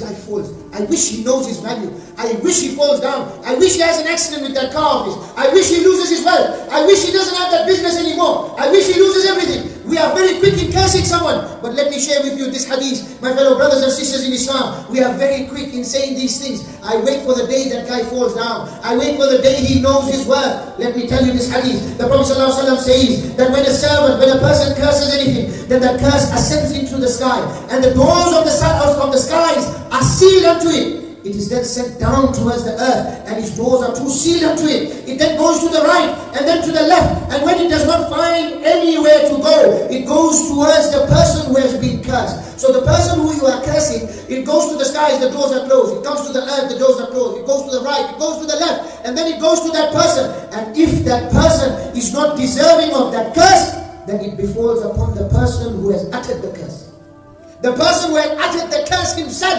guy falls. I wish he knows his value. I wish he falls down. I wish he has an accident with that car of his. I wish he loses his wealth. I wish he doesn't have that business anymore. I wish he loses everything. We are very quick in cursing someone. But let me share with you this hadith. My fellow brothers and sisters in Islam, we are very quick in saying these things. I wait for the day that guy falls down. I wait for the day he knows his worth. Let me tell you this hadith. The Prophet ﷺ says that when a person curses anything, then that curse ascends into the sky. And the doors of the skies are sealed unto it. It is then sent down towards the earth, and its doors are too sealed unto it. It then goes to the right, and then to the left. And when it does not find anywhere to go, it goes towards the person who has been cursed. So the person who you are cursing, it goes to the skies, the doors are closed. It comes to the earth, the doors are closed. It goes to the right, it goes to the left, and then it goes to that person. And if that person is not deserving of that curse, then it befalls upon the person who has uttered the curse. The person who had uttered the curse himself.